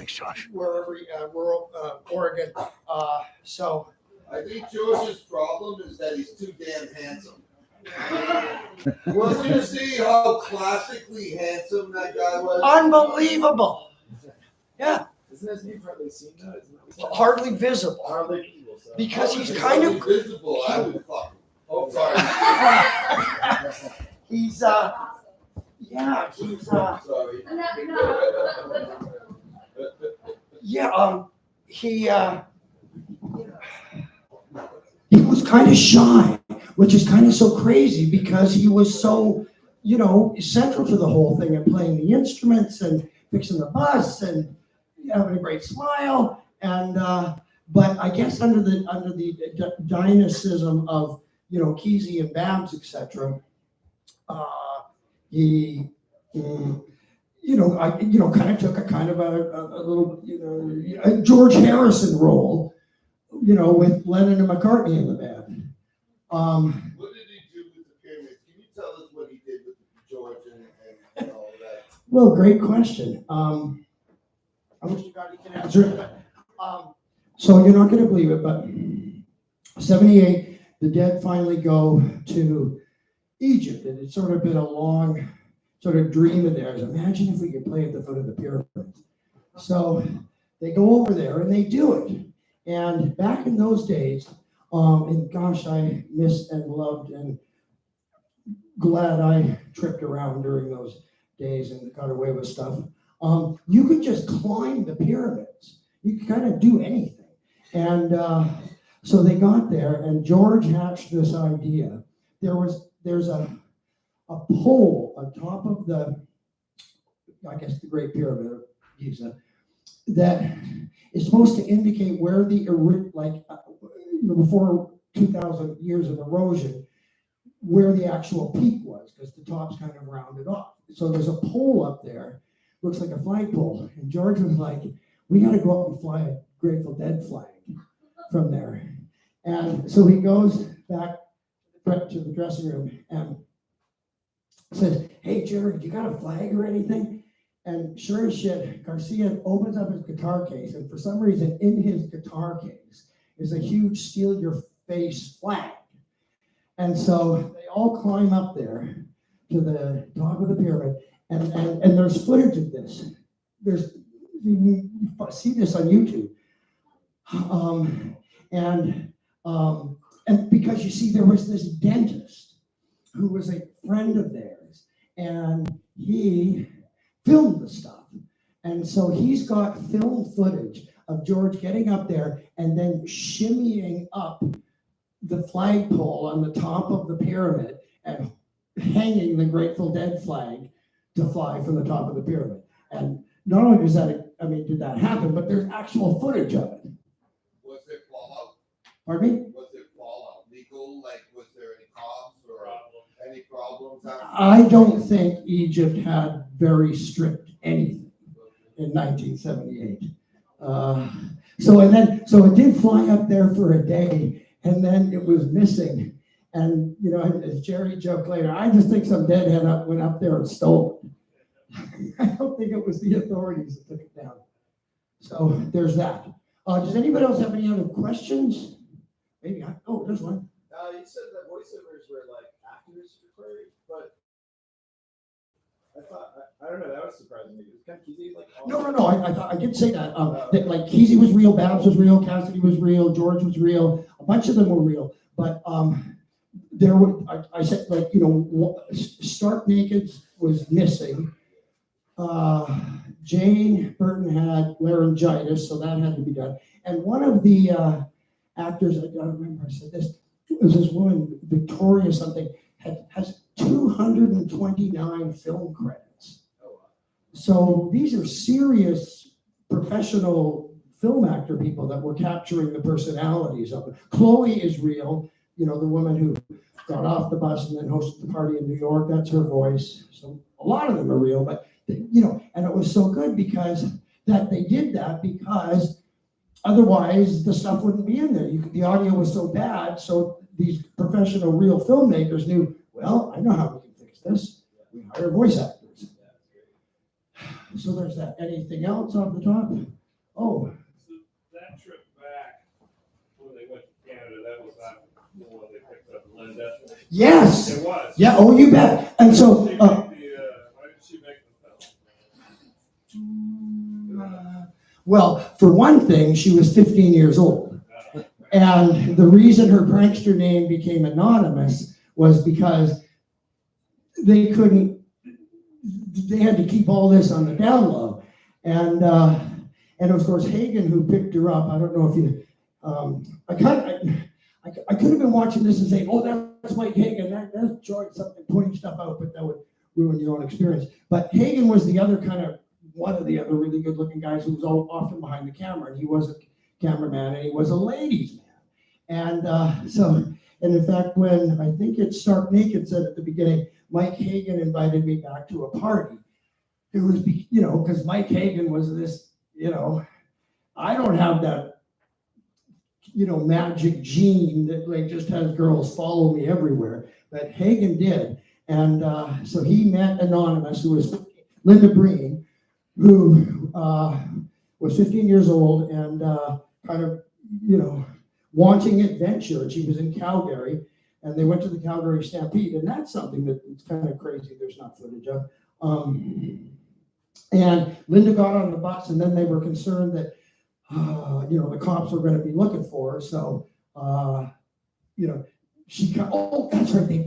Thanks, Josh. Wherever, rural Oregon. So I think George's problem is that he's too damn handsome. Wasn't you see how classically handsome that guy was? unbelievable. Yeah, Isn't his name hardly seen though? hardly visible Hardly visible. So. because he's If kind he of was visible. I would fuck him. Oh, sorry. he's yeah he's Sorry. yeah he was kind of shy, which is kind of so crazy because he was so, central to the whole thing and playing the instruments and fixing the bus and having a great smile. And but I guess under the dynamism of Kesey and Babs, etc., he kind of took a kind of a little a George Harrison role, with Lennon and McCartney in the band. What did he do with the pyramids? Can you tell us what he did with George and all that? Well, great question. I wish to God he can answer it. So you're not going to believe it, but 78, the Dead finally go to Egypt, and it's sort of been a long sort of dream of theirs. Imagine if we could play at the foot of the pyramids. So they go over there and they do it. And back in those days, and gosh, I missed and loved and glad I tripped around during those days and got away with stuff. You could just climb the pyramids. You could kind of do anything. And so they got there, and George hatched this idea. There's a pole on top of the Great Pyramid of Giza that is supposed to indicate where before 2,000 years of erosion, where the actual peak was, because the top's kind of rounded off. So there's a pole up there, looks like a flagpole. And George was like, we got to go up and fly a Grateful Dead flag from there. And so he goes back to the dressing room and says, hey, Jared, you got a flag or anything? And sure as shit, Garcia opens up his guitar case, and for some reason in his guitar case is a huge steal your face flag. And so they all climb up there to the top of the pyramid, and there's footage of this. You see this on YouTube. And because you see, there was this dentist who was a friend of theirs, and he filmed the stuff. And so he's got film footage of George getting up there and then shimmying up the flagpole on the top of the pyramid and hanging the Grateful Dead flag to fly from the top of the pyramid. And not only did that happen, but there's actual footage of it. Was there fallout? Pardon me? Was there fallout? Legal? Was there any cops or any problems? I don't think Egypt had very strict anything in 1978. So it did fly up there for a day, and then it was missing. And as Jerry joked later, I just think some deadhead went up there and stole it. I don't think it was the authorities that took it down. So there's that. Does anybody else have any other questions? Maybe. There's one. You said that voiceovers were like actors recording, but I don't know. That was surprising me. Was kind of Kesey No. I did say that. That Kesey was real, Babs was real, Cassidy was real, George was real. A bunch of them were real, but there were. I said Stark Naked was missing. Jane Burton had laryngitis, so that had to be done. And one of the actors, I don't remember I said this, it was this woman, Victoria something, has 229 film credits. So these are serious professional film actor people that were capturing the personalities of it. Chloe is real, the woman who got off the bus and then hosted the party in New York, that's her voice. So a lot of them are real, but and it was so good because they did that because otherwise the stuff wouldn't be in there. The audio was so bad, so these professional real filmmakers knew, well, I know how we can fix this. We hire voice actors. So there's that. Anything else off the top? Oh, So that trip back, when they went to Canada, that was not the one they picked up Linda. yes. It was. Yeah, oh, you bet. And so, Why did she make the film? well, for one thing, she was 15 years old. And the reason her prankster name became anonymous was because they had to keep all this on the down low. And of course, Hagen, who picked her up, I don't know if you, I could have been watching this and saying, oh, that's Mike Hagen, that's George, something, pointing stuff out, but that would ruin your own experience. But Hagen was the other one of the other really good looking guys who was often behind the camera, and he was a cameraman and he was a ladies man. And and in fact, when I think it's Stark Naked said at the beginning, Mike Hagen invited me back to a party. It was, because Mike Hagen was this, I don't have that, magic gene that like just has girls follow me everywhere, but Hagen did. And so he met Anonymous, who was Linda Breen, who was 15 years old and kind of, wanting adventure. And she was in Calgary, and they went to the Calgary Stampede, and that's something that's kind of crazy. There's not footage of. And Linda got on the bus, and then they were concerned that, the cops were going to be looking for her. So, she got, oh, that's right, they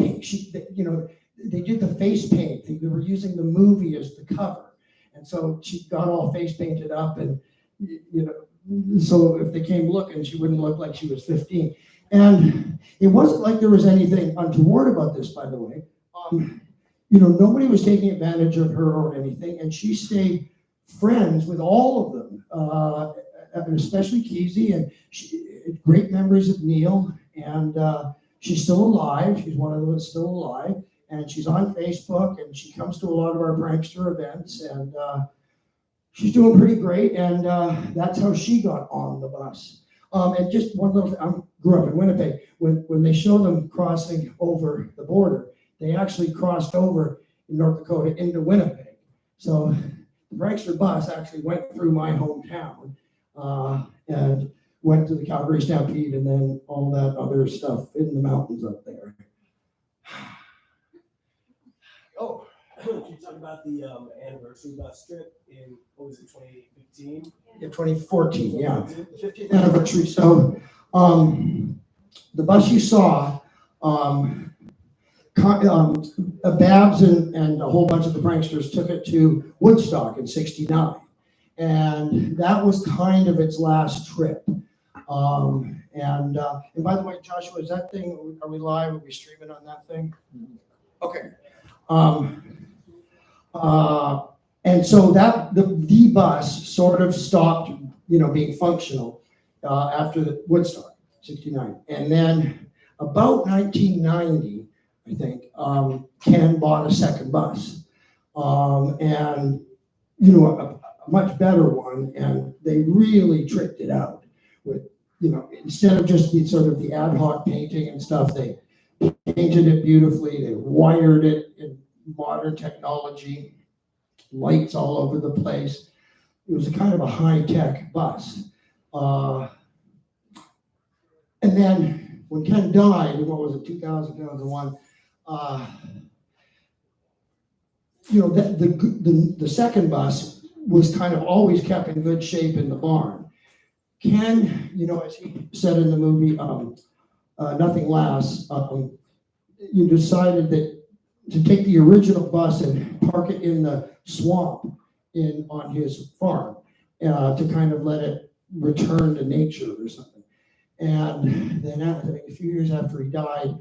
did the face paint. They were using the movie as the cover. And so she got all face painted up, and, so if they came looking, she wouldn't look like she was 15. And it wasn't like there was anything untoward about this, by the way. Nobody was taking advantage of her or anything, and she stayed friends with all of them, and especially Kesey, and great memories of Neil. And she's still alive. She's one of them that's still alive, and she's on Facebook, and she comes to a lot of our prankster events, and she's doing pretty great. And that's how she got on the bus. And just one little thing, I grew up in Winnipeg. When they show them crossing over the border, they actually crossed over in North Dakota into Winnipeg. So the prankster bus actually went through my hometown and went to the Calgary Stampede and then all that other stuff in the mountains up there. Oh, can you talk about the anniversary bus trip in, what was it, 2015? Yeah, 2014, yeah. The 50th anniversary. So the bus you saw, Babs and a whole bunch of the pranksters took it to Woodstock in '69. And that was kind of its last trip. And by the way, Joshua, is that thing, are we live? Are we streaming on that thing? Okay. And so that the bus sort of stopped, being functional after the Woodstock, '69. And then about 1990, I think, Ken bought a second bus. And, a much better one, and they really tricked it out with, instead of just the ad hoc painting and stuff, they painted it beautifully, they wired it in modern technology, lights all over the place. It was a kind of a high-tech bus. And then when Ken died, in what was it, 2000, 2001, the second bus was kind of always kept in good shape in the barn. Ken, as he said in the movie, Nothing Lasts, you decided that to take the original bus and park it in the swamp on his farm to kind of let it return to nature or something. And then a few years after he died,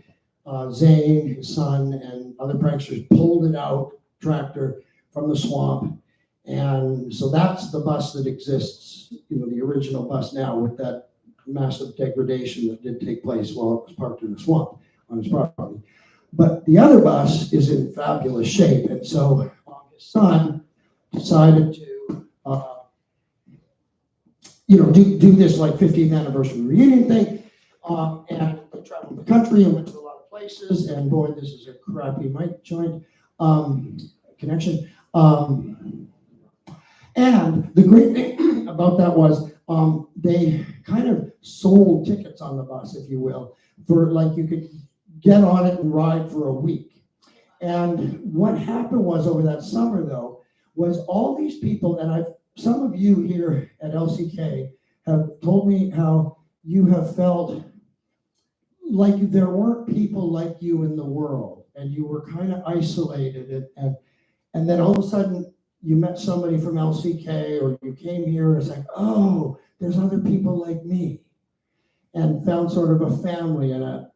Zane, his son, and other pranksters pulled it out, tractor, from the swamp. And so that's the bus that exists, the original bus now, with that massive degradation that did take place while it was parked in the swamp on his property. But the other bus is in fabulous shape. And so his son decided to, do this like 50th anniversary reunion thing. And they traveled the country and went to a lot of places. And boy, this is a crappy mic joint connection. And the great thing about that was they kind of sold tickets on the bus, if you will, for like you could get on it and ride for a week. And what happened was over that summer, though, was all these people, and some of you here at LCK have told me how you have felt like there weren't people like you in the world, and you were kind of isolated, and then all of a sudden you met somebody from LCK, or you came here and it's like, oh, there's other people like me, and found sort of a family and a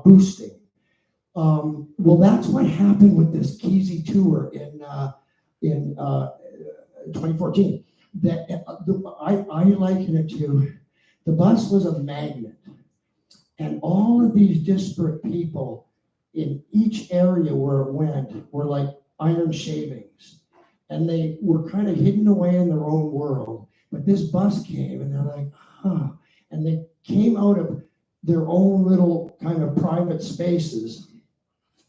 boosting. Well, that's what happened with this Keezy tour in 2014. That I liken it to, the bus was a magnet, and all of these disparate people in each area where it went were like iron shavings, and they were kind of hidden away in their own world. But this bus came, and they're like, huh, and they came out of their own little kind of private spaces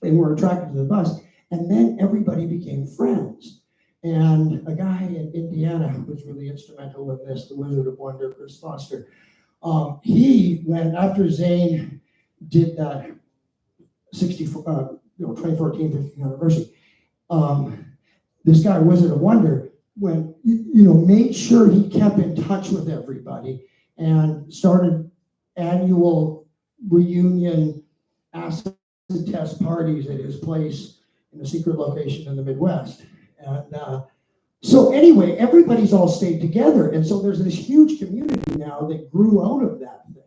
and were attracted to the bus, and then everybody became friends. And a guy in Indiana who was really instrumental in this, the Wizard of Wonder, Chris Foster, he went after Zane did that 2014 50th anniversary. This guy, Wizard of Wonder, made sure he kept in touch with everybody and started annual reunion acid test parties at his place in a secret location in the Midwest. And so anyway, everybody's all stayed together. And so there's this huge community now that grew out of that thing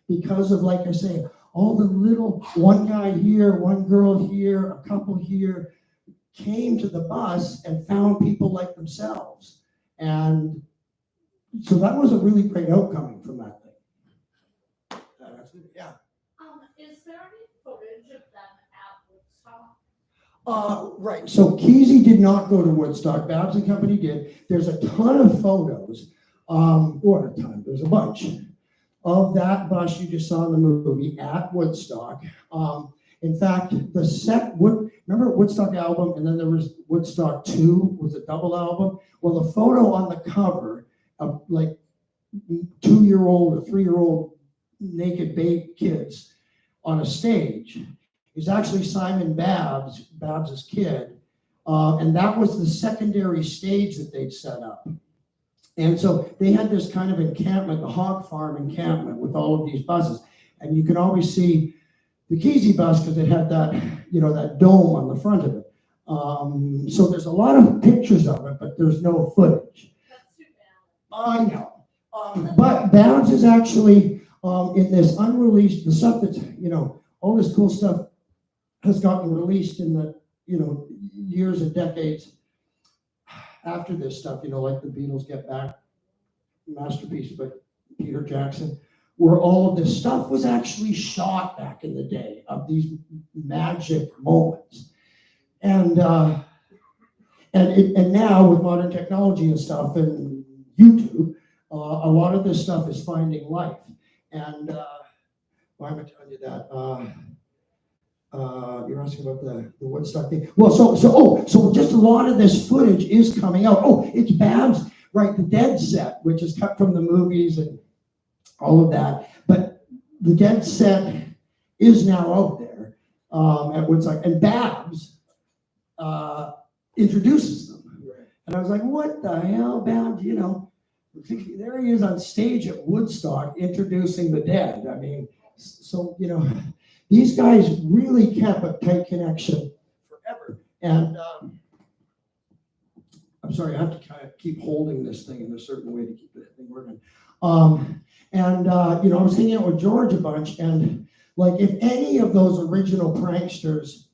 because of, like I say, all the little, one guy here, one girl here, a couple here, came to the bus and found people like themselves. And so that was a really great outcome from that thing. Yeah. Is there any footage of them at Woodstock? Right. So Keezy did not go to Woodstock. Babs and Company did. There's a ton of photos. Or a ton. There's a bunch of that bus you just saw in the movie at Woodstock. In fact, remember Woodstock album, and then there was Woodstock 2, was a double album. Well, the photo on the cover of like 2-year-old or 3-year-old naked babe kids on a stage is actually Simon Babs's kid, and that was the secondary stage that they'd set up. And so they had this kind of encampment, the hog farm encampment with all of these buses, and you can always see the Keezy bus because it had that, that dome on the front of it. So there's a lot of pictures of it, but there's no footage. That's too bad. I know. But Babs is actually in this unreleased, the stuff that's, all this cool stuff has gotten released in the, years and decades after this stuff, like the Beatles Get Back, masterpiece by Peter Jackson, where all of this stuff was actually shot back in the day of these magic moments. And now with modern technology and stuff and YouTube, a lot of this stuff is finding life. And why am I telling you that? You're asking about the Woodstock thing. Well, so just a lot of this footage is coming out. Oh, it's Babs, right? The Dead set, which is cut from the movies and all of that. But the Dead set is now out there at Woodstock, and Babs introduces them. And I was like, what the hell, Babs? There he is on stage at Woodstock introducing the Dead. I mean, so, these guys really kept a tight connection forever. And I'm sorry, I have to kind of keep holding this thing in a certain way to keep the thing working. I was hanging out with George a bunch, and like if any of those original pranksters,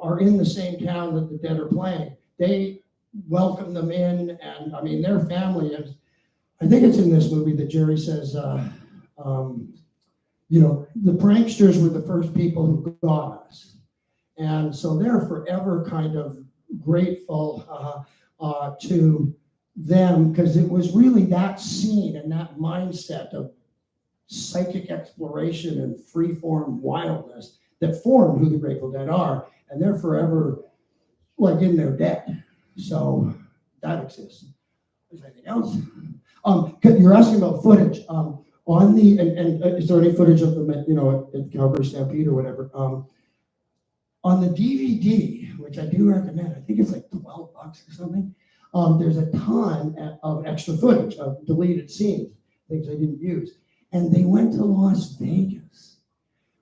are in the same town that the Dead are playing, they welcome them in, and I mean their family is. I think it's in this movie that Jerry says, the pranksters were the first people who got us, and so they're forever kind of grateful to them because it was really that scene and that mindset of psychic exploration and freeform wildness that formed who the Grateful Dead are, and they're forever like in their debt. So that exists. Is there anything else? You're asking about footage. On the and is there any footage of the at Calgary Stampede or whatever? On the DVD, which I do recommend, I think it's like $12 or something. There's a ton of extra footage of deleted scenes, things I didn't use, and they went to Las Vegas,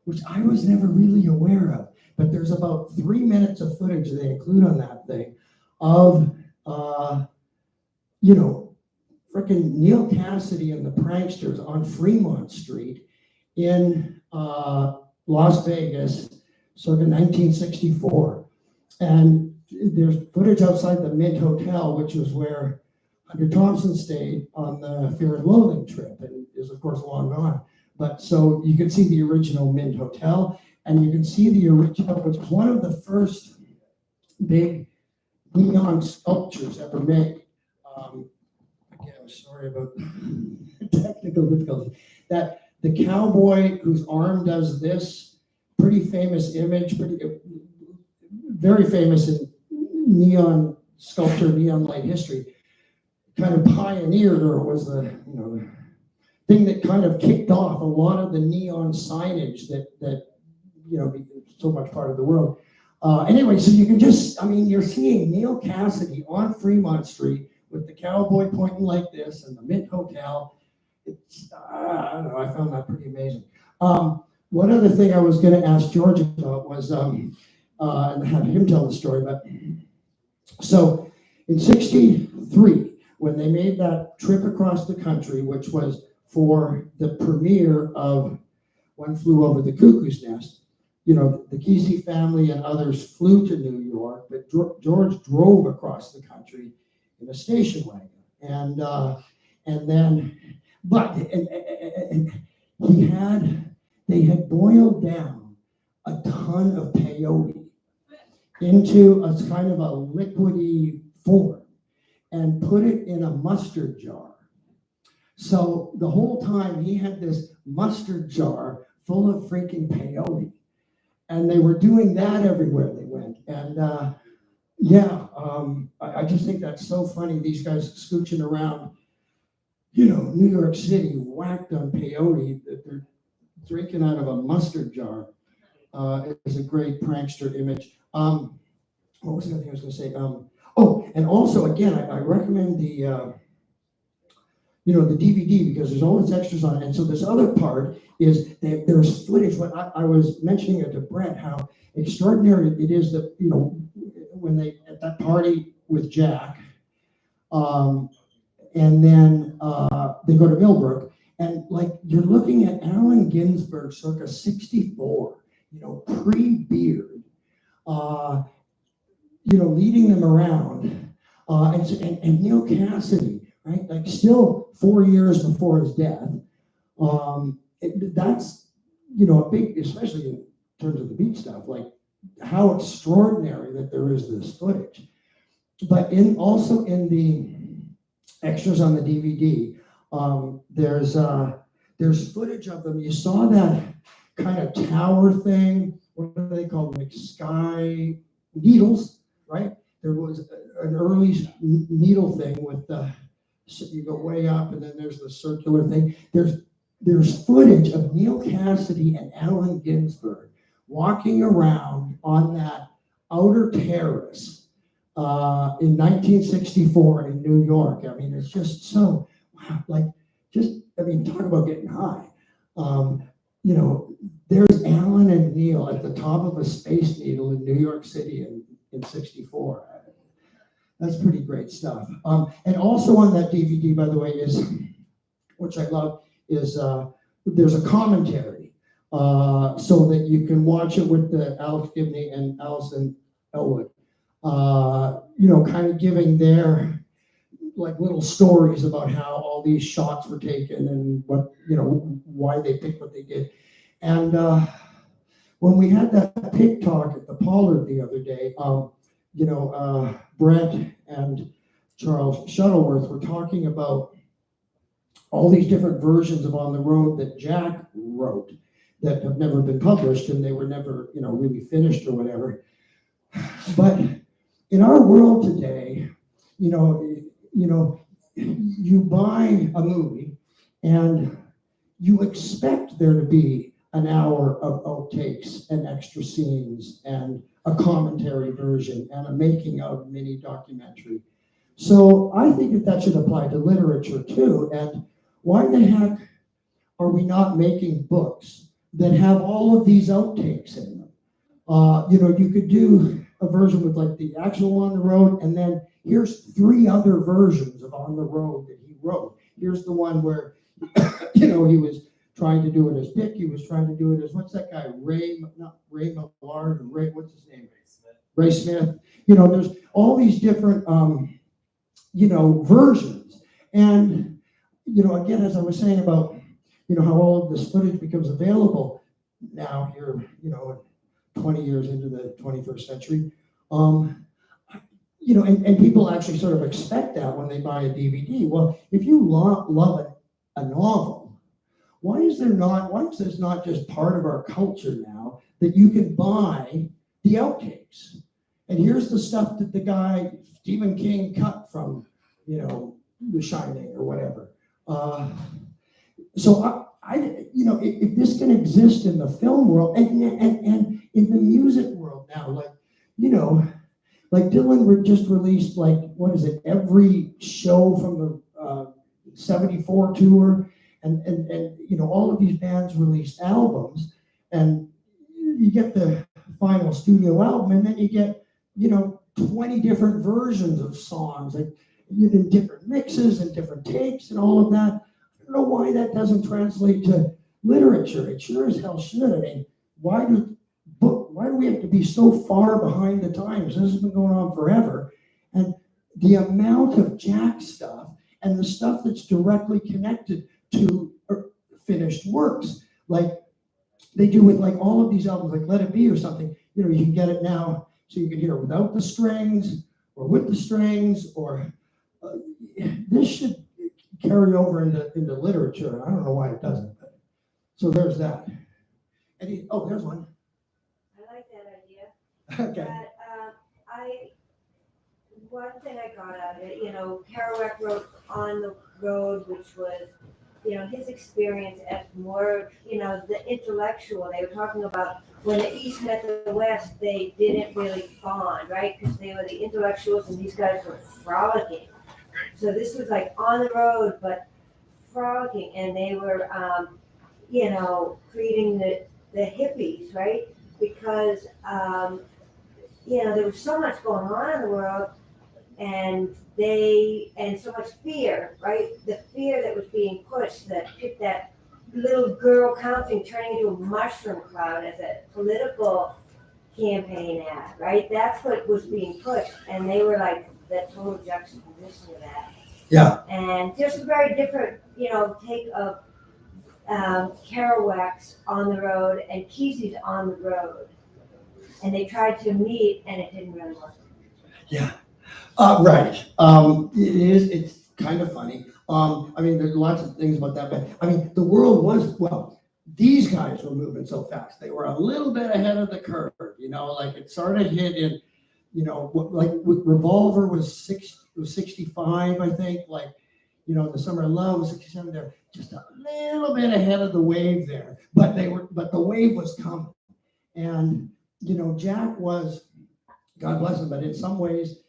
which I was never really aware of. But there's about 3 minutes of footage they include on that thing of freaking Neil Cassidy and the Pranksters on Fremont Street in Las Vegas, circa 1964. And there's footage outside the Mint Hotel, which was where Hunter Thompson stayed on the Fear and Loathing trip, and is of course long gone. But so you can see the original Mint Hotel, and you can see the original, which was one of the first big neon sculptures ever made. Again, I'm sorry about technical difficulties. That the cowboy whose arm does this, pretty famous image, very famous in neon sculpture, neon light history, kind of pioneered, or was the thing that kind of kicked off a lot of the neon signage that so much part of the world. Anyway, so you can you're seeing Neil Cassidy on Fremont Street with the cowboy pointing like this and the Mint Hotel. It's, I don't know, I found that pretty amazing. One other thing I was going to ask George about was, and have him tell the story, but so in '63, when they made that trip across the country, which was for the premiere of One Flew Over the Cuckoo's Nest, the Kesey family and others flew to New York, but George drove across the country in a station wagon, they had boiled down a ton of peyote into a kind of a liquidy form and put it in a mustard jar. So the whole time he had this mustard jar full of freaking peyote, and they were doing that everywhere they went. And I just think that's so funny. These guys scooching around, New York City, whacked on peyote that they're drinking out of a mustard jar. Is a great prankster image. What was the other thing I was going to say? And also, again, I recommend the the DVD, because there's all its extras on it. And so this other part is that there's footage. When I was mentioning it to Brent, how extraordinary it is that, when they, at that party with Jack, and then they go to Millbrook, and like you're looking at Allen Ginsberg circa 64, pre-beard, leading them around, and Neil Cassidy, right? Like still 4 years before his death. That's, a big, especially in terms of the beat stuff, like how extraordinary that there is this footage. But also in the extras on the DVD, there's footage of them. You saw that kind of tower thing. What do they call them? Like sky needles, right? There was an early needle thing with you go way up, and then there's the circular thing. There's footage of Neil Cassidy and Allen Ginsberg walking around on that outer terrace in 1964 in New York. I mean, it's just so, talk about getting high. There's Alan and Neil at the top of a Space Needle in New York City in 64. That's pretty great stuff. And also on that DVD, by the way, which I love, is there's a commentary so that you can watch it with the Alex Gibney and Allison Elwood, kind of giving their little stories about how all these shots were taken and what, why they picked what they did. And when we had that pig talk at the Pollard the other day, Brent and Charles Shuttleworth were talking about all these different versions of On the Road that Jack wrote that have never been published, and they were never, really finished or whatever. But in our world today, you know, you buy a movie and you expect there to be an hour of outtakes and extra scenes and a commentary version and a making of mini documentary. So I think that should apply to literature too. And why the heck are we not making books that have all of these outtakes in them? You could do a version with like the actual On the Road, and then here's 3 other versions of On the Road that he wrote. Here's the one where, he was trying to do it as Dick. He was trying to do it as, what's that guy? Not Ray Millard, or what's his name? Ray Smith. There's all these different, versions. And, again, as I was saying about, how all of this footage becomes available now here, 20 years into the 21st century. And people actually sort of expect that when they buy a DVD. Well, if you love a novel, why is this not just part of our culture now that you can buy the outtakes? And here's the stuff that the guy, Stephen King, cut from, The Shining or whatever. So if this can exist in the film world and in the music world now, like Dylan just released, every show from the 74 tour, and all of these bands released albums, and you get the final studio album, and then you get 20 different versions of songs, in different mixes and different takes and all of that. I don't know why that doesn't translate to literature. It sure as hell should. I mean, why do we have to be so far behind the times? This has been going on forever. And the amount of Jack stuff and the stuff that's directly connected to finished works, like they do with all of these albums, like Let It Be or something, you can get it now so you can hear it without the strings or with the strings, or this should carry over into literature. I don't know why it doesn't. But, so there's that. There's one. I like that idea. Okay. But one thing I got out of it, Kerouac wrote On the Road, which was, his experience as more, the intellectual. They were talking about when the East met the West, they didn't really bond, right? Because they were the intellectuals and these guys were frolicking. So this was like on the road, but frolicking, and they were, creating the hippies, right? Because, there was so much going on in the world, and so much fear, right? The fear that was being pushed, that little girl counting turning into a mushroom cloud as a political campaign ad, right? That's what was being pushed, and they were like the total juxtaposition of that. Yeah. And just a very different, take of Kerouac's On the Road and Kesey's On the Road. And they tried to meet, and it didn't really work. Yeah. Right. It's kind of funny. There's lots of things about that, but the world was, these guys were moving so fast. They were a little bit ahead of the curve, it sort of hit in, Revolver was 65, I think, The Summer of Love was 67. They're just a little bit ahead of the wave there, but the wave was coming. And, Jack was, God bless him, but in some ways,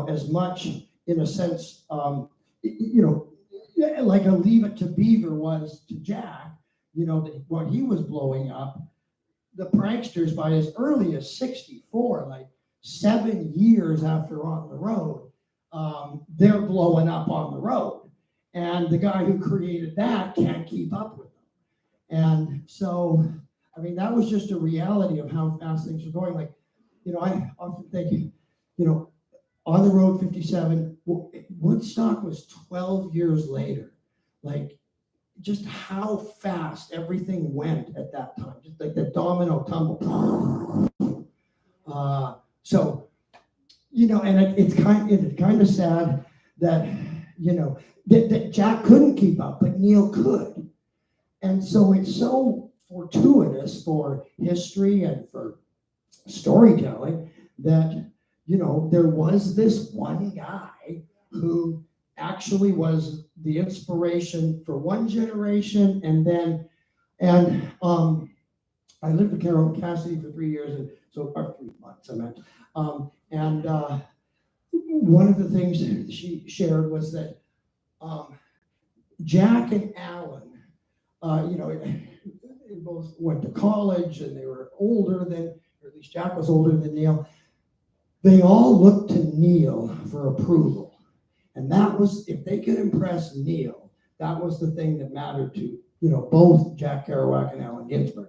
as much in a sense, like a Leave It to Beaver was to Jack, that when he was blowing up, the pranksters by as early as 64, 7 years after On the Road, they're blowing up on the road. And the guy who created that can't keep up with them. And so, that was just a reality of how fast things were going. I often think, On the Road 57, Woodstock was 12 years later. Just how fast everything went at that time, just like the domino tumble. And it's kind of sad that, that Jack couldn't keep up, but Neil could. And so it's so fortuitous for history and for storytelling that, there was this one guy who actually was the inspiration for one generation, I lived with Carol Cassidy for 3 years, and so or 3 months I meant. One of the things she shared was that Jack and Alan, they both went to college and they were older than, or at least Jack was older than Neil. They all looked to Neil for approval. And that was, if they could impress Neil, that was the thing that mattered to, both Jack Kerouac and Allen Ginsberg.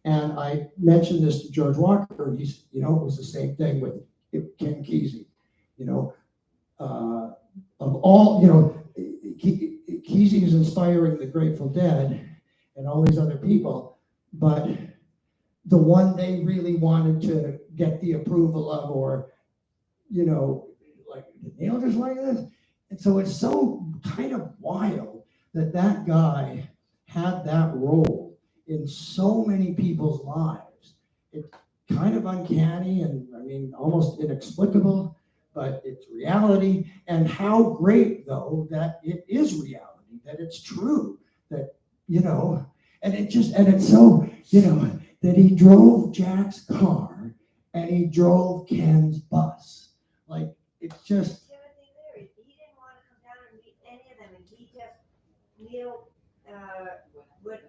And I mentioned this to George Walker, and he's, it was the same thing with Ken Kesey. Of all, Kesey is inspiring the Grateful Dead and all these other people, but the one they really wanted to get the approval of, or, like, did Neil just like this? And so it's so kind of wild that that guy had that role in so many people's lives. It's kind of uncanny and, almost inexplicable, but it's reality. And how great, though, that it is reality, that it's true, that, and it's so, that he drove Jack's car and he drove Ken's bus. Like, it's just. Timothy Leary, he didn't want to come down and meet any of them, and Neil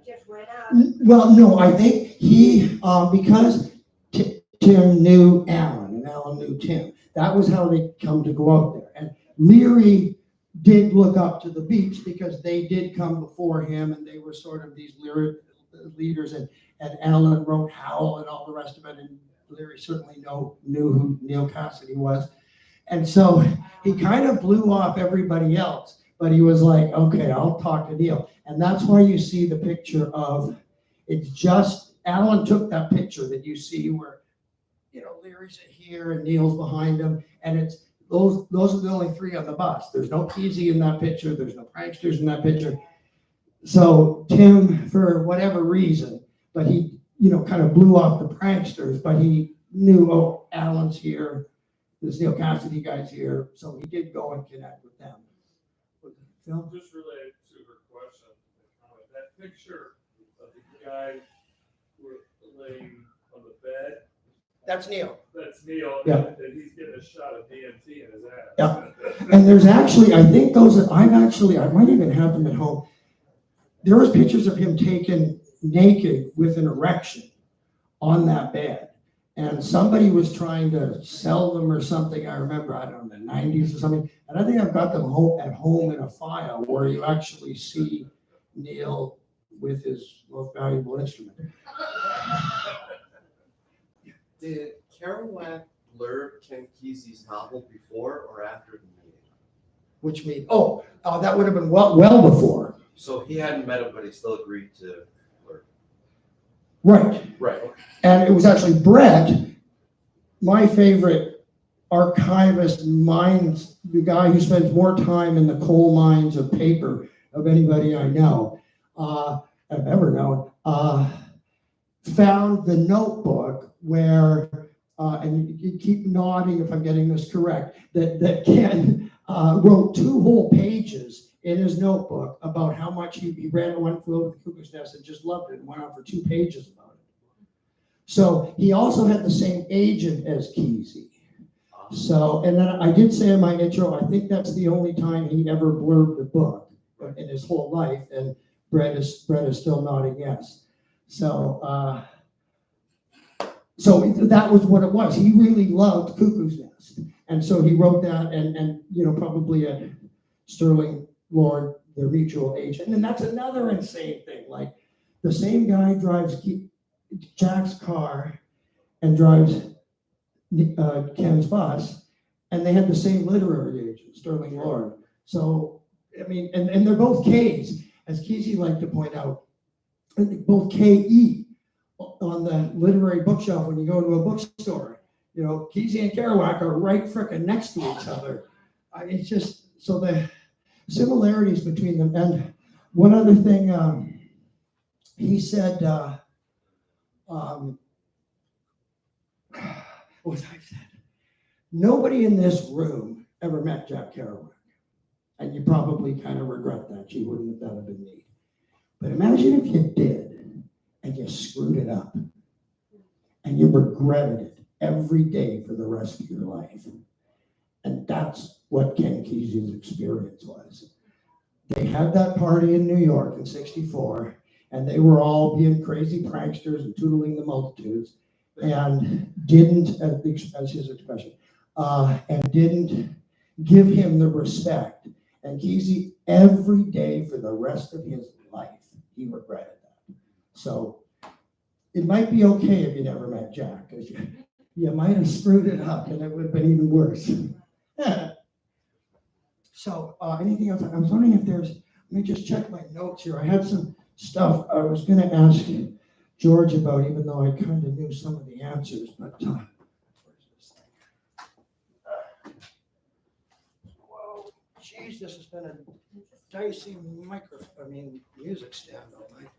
just went out. Well, no, I think he, because Tim knew Alan and Alan knew Tim, that was how they come to go out there. And Leary did look up to the Beats because they did come before him, and they were sort of these lyric leaders, and Alan wrote Howl and all the rest of it, and Leary certainly knew who Neil Cassidy was. And so he kind of blew off everybody else, but he was like, okay, I'll talk to Neil. And that's why you see the picture of, it's just, Alan took that picture that you see where, Leary's here and Neil's behind him, and it's those are the only three on the bus. There's no Kesey in that picture, there's no pranksters in that picture. So Tim, for whatever reason, but he, kind of blew off the pranksters, but he knew, oh, Alan's here, this Neil Cassidy guy's here, so he did go and connect with them. Phil? Just related to her question, that picture of the guy laying on the bed. That's Neil. That's Neil. Yeah. And he's getting a shot of DMT in his ass. Yeah. And there's actually, I think I might even have them at home. There was pictures of him taken naked with an erection on that bed. And somebody was trying to sell them or something. I remember, I don't know, in the 90s or something. And I think I've got them at home in a file where you actually see Neil with his most valuable instrument. Did Kerouac learn Ken Kesey's novel before or after the meeting? Which means, that would have been well before. So he hadn't met him, but he still agreed to learn. Right. Right. Okay. And it was actually Brett, my favorite archivist, the guy who spends more time in the coal mines of paper of anybody I know, I've ever known, found the notebook where, and you keep nodding if I'm getting this correct, that Ken wrote 2 whole pages in his notebook about how much he read One Flew Over the Cuckoo's Nest and just loved it and went on for 2 pages about it. So he also had the same agent as Kesey. So, and then I did say in my intro, I think that's the only time he ever blurbed a book in his whole life, and Brett is still nodding yes. So, so that was what it was. He really loved Cuckoo's Nest, and so he wrote that, and probably at Sterling Lord, their mutual agent, and that's another insane thing. Like, the same guy drives Jack's car and drives Ken's bus, and they had the same literary agent, Sterling Lord. So, and they're both K's, as Kesey liked to point out, both K-E on the literary bookshelf when you go to a bookstore. Kesey and Kerouac are right frickin' next to each other. It's just, so the similarities between them. And one other thing, he said, what was I said? Nobody in this room ever met Jack Kerouac. And you probably kind of regret that. Gee, wouldn't that have been neat? But imagine if you did and you screwed it up and you regretted it every day for the rest of your life. And that's what Ken Kesey's experience was. They had that party in New York in '64, and they were all being crazy pranksters and tootling the multitudes, and didn't, as his expression, and didn't give him the respect. And Kesey, every day for the rest of his life, he regretted that. So it might be okay if you never met Jack, because you might have screwed it up, and it would have been even worse. So anything else? I was wondering if there's, let me just check my notes here. I had some stuff I was going to ask George about, even though I kind of knew some of the answers, but where's this thing? Whoa, geez, this has been a dicey music stand all night.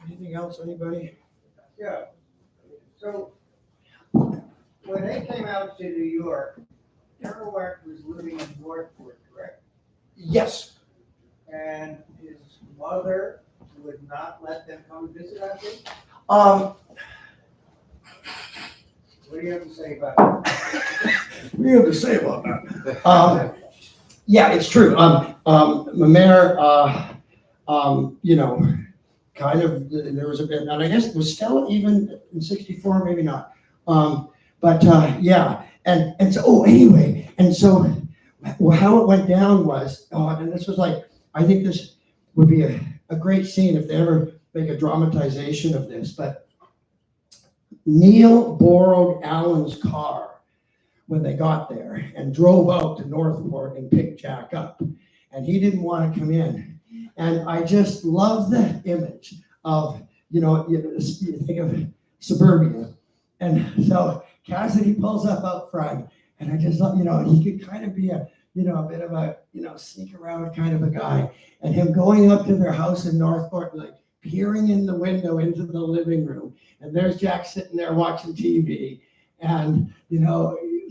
Anything else, anybody? Yeah. So when they came out to New York, Kerouac was living in Northport, correct? Yes. And his mother would not let them come visit out there? What do you have to say about that? What do you have to say about that? Yeah, it's true. Mamere, kind of, there was a bit, and I guess was Stella even in '64, maybe not. Yeah, and so, anyway, and so how it went down was, and this was like, I think this would be a great scene if they ever make a dramatization of this, but Neil borrowed Alan's car when they got there and drove out to Northport and picked Jack up, and he didn't want to come in. And I just love the image of, you think of suburbia. And so Cassidy pulls up out front, and I just love, he could kind of be a bit of a, sneak around kind of a guy. And him going up to their house in Northport, like peering in the window into the living room. And there's Jack sitting there watching TV and,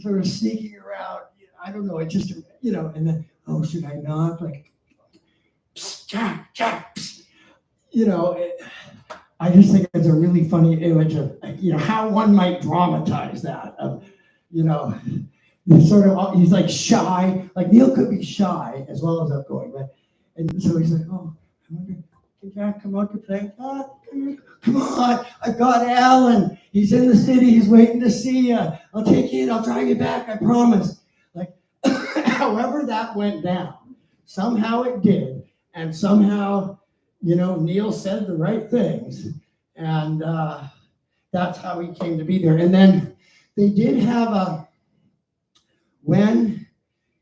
sort of sneaking around. I don't know, it just, and then, oh, should I knock? Like, Jack, psst. I just think it's a really funny image of, how one might dramatize that. Of, he's like shy. Like Neil could be shy as well as outgoing, and so he's like, oh, I wonder, can Jack come out to play? Come on, I've got Alan. He's in the city. He's waiting to see you. I'll take you in. I'll drive you back. I promise. Like, however that went down, somehow it did. And somehow, Neil said the right things, and that's how he came to be there. And then they did have when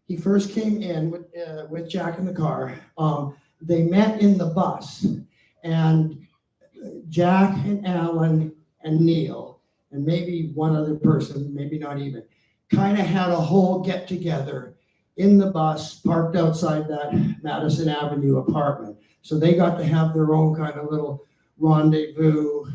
he first came in with Jack in the car, they met in the bus, and Jack and Alan and Neil, and maybe one other person, maybe not even, kind of had a whole get together in the bus, parked outside that Madison Avenue apartment. So they got to have their own kind of little rendezvous.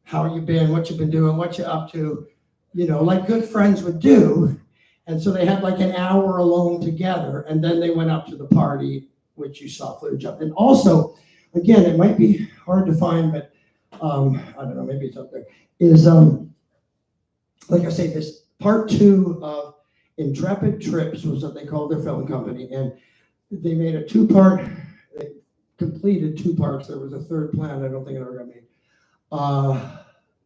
How you been? What you been doing? What you up to? Like good friends would do. And so they had like an hour alone together, and then they went up to the party, which you saw footage of. And also, again, it might be hard to find, but I don't know, maybe it's up there. Is like I say, this part 2 of Intrepid Trips was what they called their film company, and they made a 2-part. They completed 2 parts. There was a third plan. I don't think it ever got made.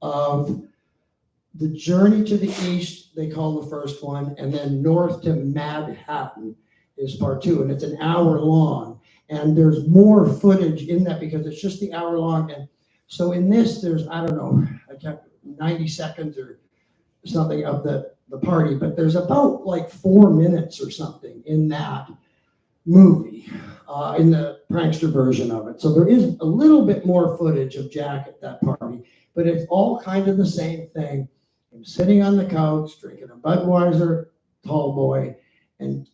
Of the Journey to the East, they call the first one, and then North to Manhattan is part 2, and it's an hour long. And there's more footage in that because it's just the hour long. And so in this, there's 90 seconds or something of the party, but there's about like 4 minutes or something in that movie, in the prankster version of it. So there is a little bit more footage of Jack at that party, but it's all kind of the same thing. Him sitting on the couch, drinking a Budweiser tall boy, and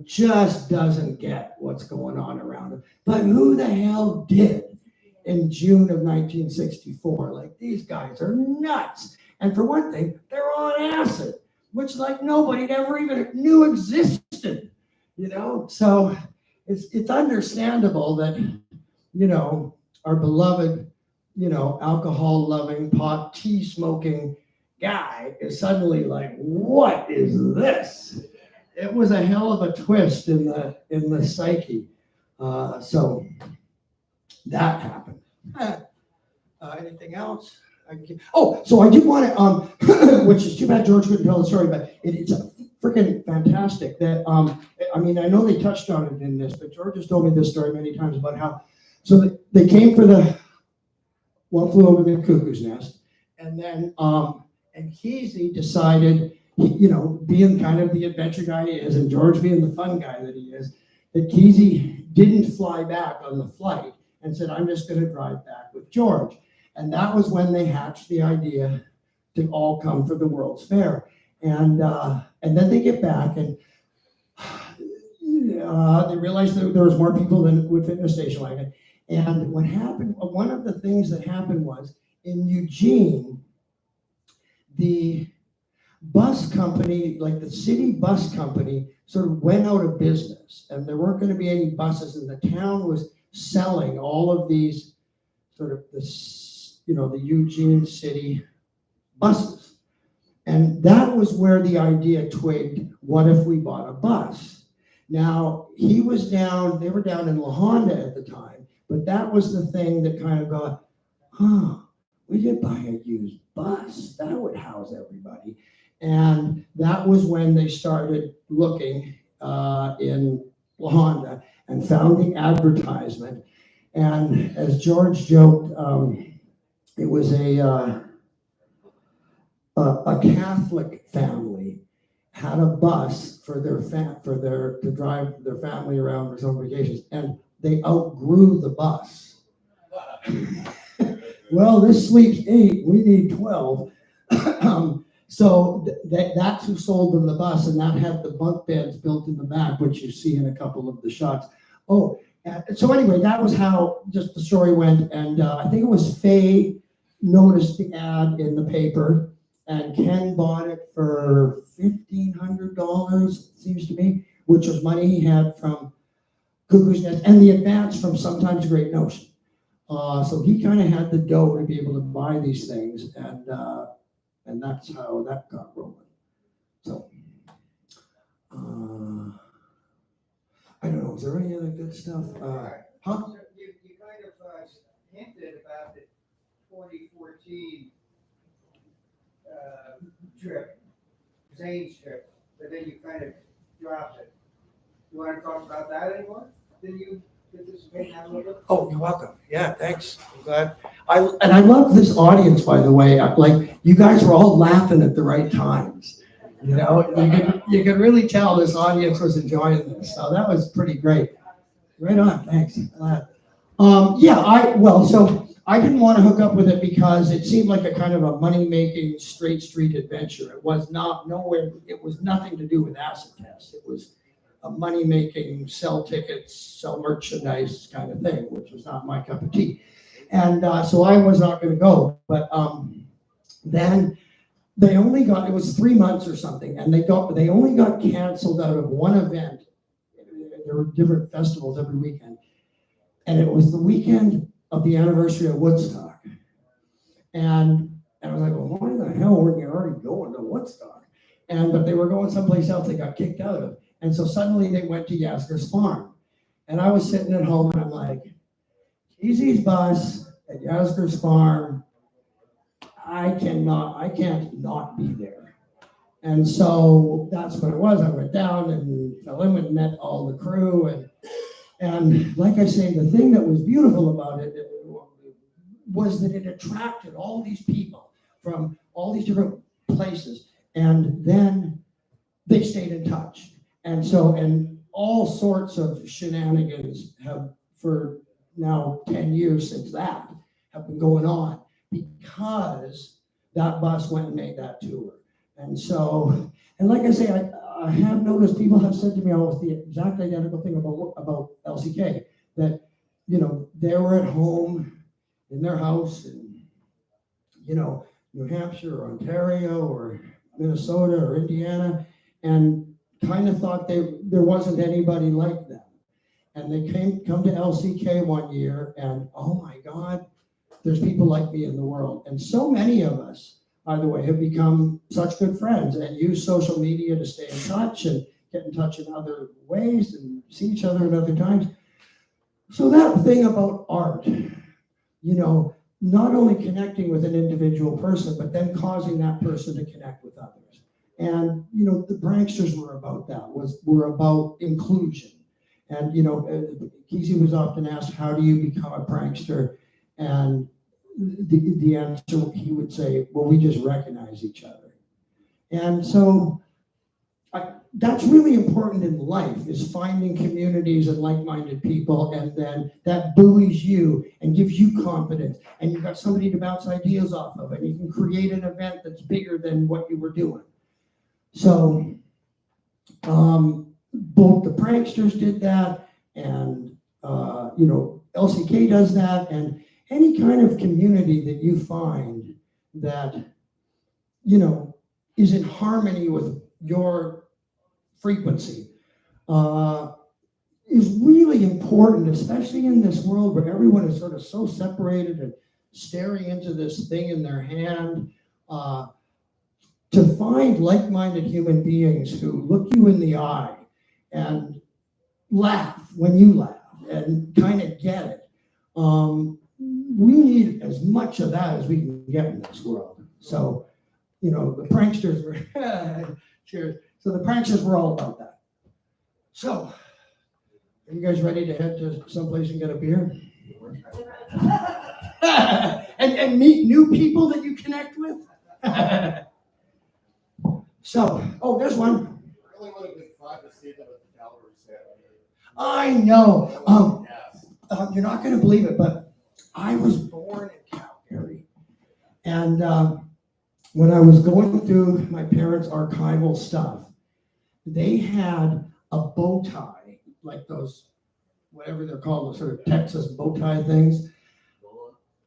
just doesn't get what's going on around him. But who the hell did in June of 1964? Like, these guys are nuts. And for one thing, they're on acid. which like nobody ever even knew existed, you know? So it's understandable that, you know, our beloved, you know, alcohol loving, pot, tea smoking guy is suddenly like, what is this? It was a hell of a twist in the psyche. So that happened. Anything else? So I do want to, which is too bad George couldn't tell the story, but it's a freaking fantastic that, I mean, I know they touched on it in this, but George has told me this story many times about how, so they came for the One Flew Over the Cuckoo's Nest, and then, and Kesey decided, you know, being kind of the adventure guy he is, and George being the fun guy that he is, that Kesey didn't fly back on the flight and said, I'm just going to drive back with George. And that was when they hatched the idea to all come for the World's Fair. And then they get back and they realized that there was more people than would fit in a station wagon. And what happened, one of the things that happened was in Eugene, the bus company, like the city bus company, sort of went out of business, and there weren't going to be any buses, and the town was selling all of these sort of this, you know, the Eugene city buses. And that was where the idea twigged, what if we bought a bus? Now, they were down in La Honda at the time, but that was the thing that kind of got, we could buy a used bus. That would house everybody. And that was when they started looking in La Honda and found the advertisement. And as George joked, it was a Catholic family had a bus for to drive their family around for summer vacations, and they outgrew the bus. Well, this sleeps 8, we need 12. So that's who sold them the bus, and that had the bunk beds built in the back, which you see in a couple of the shots. So anyway, that was how just the story went, and I think it was Faye noticed the ad in the paper, and Ken bought it for $1,500, seems to me, which was money he had from Cuckoo's Nest and the advance from Sometimes Great Notion. So he kind of had the dough to be able to buy these things, and that's how that got rolling. So, I don't know, is there any other good stuff? Huh? So you kind of hinted about the 2014 trip, Zane's trip, but then you kind of dropped it. You want to talk about that anymore? Did you participate in that a little bit? Oh, you're welcome. Yeah, thanks. I'm glad. I love this audience, by the way. Like, you guys were all laughing at the right times. You know, you could really tell this audience was enjoying this. So that was pretty great. Right on. Thanks. Glad. So I didn't want to hook up with it because it seemed like a kind of a money-making straight street adventure. It was it was nothing to do with acid tests. It was a money-making, sell tickets, sell merchandise kind of thing, which was not my cup of tea. And so I was not going to go. But then they only got, it was 3 months or something, and they only got canceled out of one event. There were different festivals every weekend. And it was the weekend of the anniversary of Woodstock. And I was like, well, why the hell were you already going to Woodstock? But they were going someplace else they got kicked out of. And so suddenly they went to Yasgur's farm. And I was sitting at home and I'm like, Easy's bus at Yasgur's farm, I can't not be there. And so that's what it was. I went down and fell in and met all the crew. And like I say, the thing that was beautiful about it was that it attracted all these people from all these different places. And then they stayed in touch. And all sorts of shenanigans have, for now 10 years since that, have been going on because that bus went and made that tour. And so, and like I say, I have noticed people have said to me almost the exact identical thing about LCK, that, you know, they were at home in their house in, you know, New Hampshire or Ontario or Minnesota or Indiana, and kind of thought there wasn't anybody like them. And they come to LCK one year, and oh my God, there's people like me in the world. And so many of us, by the way, have become such good friends and use social media to stay in touch and get in touch in other ways and see each other at other times. So that thing about art, not only connecting with an individual person, but then causing that person to connect with others. And, the pranksters were about that, were about inclusion. And, Kesey was often asked, how do you become a prankster? And the answer, he would say, well, we just recognize each other. And so that's really important in life, is finding communities and like-minded people, and then that buoys you and gives you confidence, and you've got somebody to bounce ideas off of, and you can create an event that's bigger than what you were doing. So both the pranksters did that, and LCK does that, and any kind of community that you find that is in harmony with your frequency is really important, especially in this world where everyone is sort of so separated and staring into this thing in their hand. To find like-minded human beings who look you in the eye and laugh when you laugh and kind of get it. We need as much of that as we can get in this world. So, the pranksters were, cheers. So the pranksters were all about that. So, are you guys ready to head to someplace and get a beer? and meet new people that you connect with? So, there's one. I really would have been fun to see them at the gallery set. I know. You're not going to believe it, but I was born in Calgary. And when I was going through my parents' archival stuff, they had a bow tie, like those, whatever they're called, those sort of Texas bow tie things.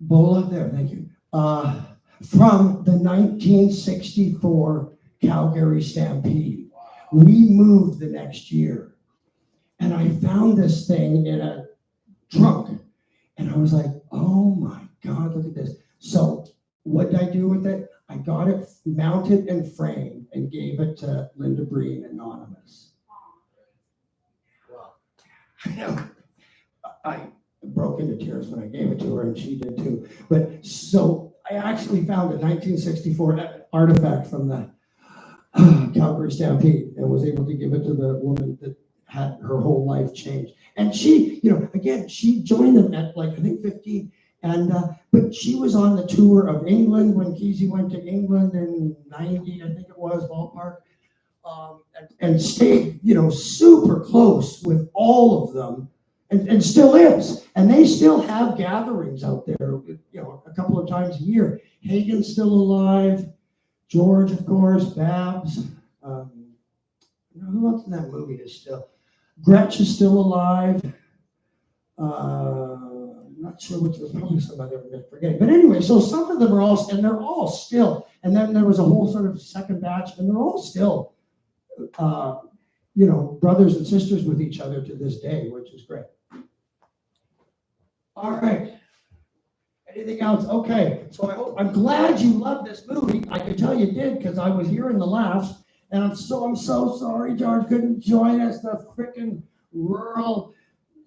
Bola, there, thank you. From the 1964 Calgary Stampede. We moved the next year. And I found this thing in a trunk. And I was like, oh my God, look at this. So what did I do with it? I got it mounted and framed and gave it to Linda Breen, anonymous. Wow. I broke into tears when I gave it to her, and she did too. But so I actually found a 1964 artifact from the Calgary Stampede and was able to give it to the woman that had her whole life changed. And she, again, she joined them at I think 15. And but she was on the tour of England when Kesey went to England in 90, I think it was, ballpark, and stayed, super close with all of them, and still is. And they still have gatherings out there, a couple of times a year. Hagen's still alive, George, of course, Babs. Who else in that movie is still? Gretch is still alive. I'm not sure which was, probably some other, I'm forgetting. But anyway, so some of them are all, and they're all still, and then there was a whole sort of second batch, and they're all still, brothers and sisters with each other to this day, which is great. All right. Anything else? Okay. So I'm glad you loved this movie. I can tell you did, because I was hearing the laughs, and I'm so sorry George couldn't join us. The freaking rural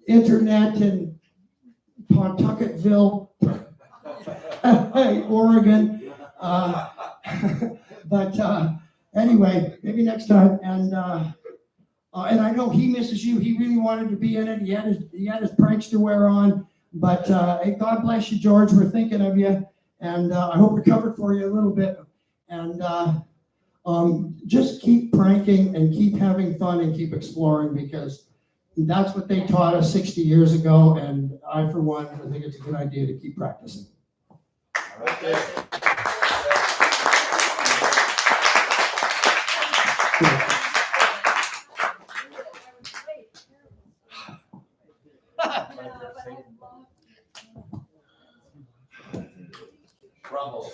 internet in Pawtucketville, Oregon. But anyway, maybe next time. And I know he misses you. He really wanted to be in it. He had his prankster wear on. But hey, God bless you, George. We're thinking of you, and I hope we covered for you a little bit. And just keep pranking and keep having fun and keep exploring, because that's what they taught us 60 years ago. And I, for one, I think it's a good idea to keep practicing. Okay. Bravo.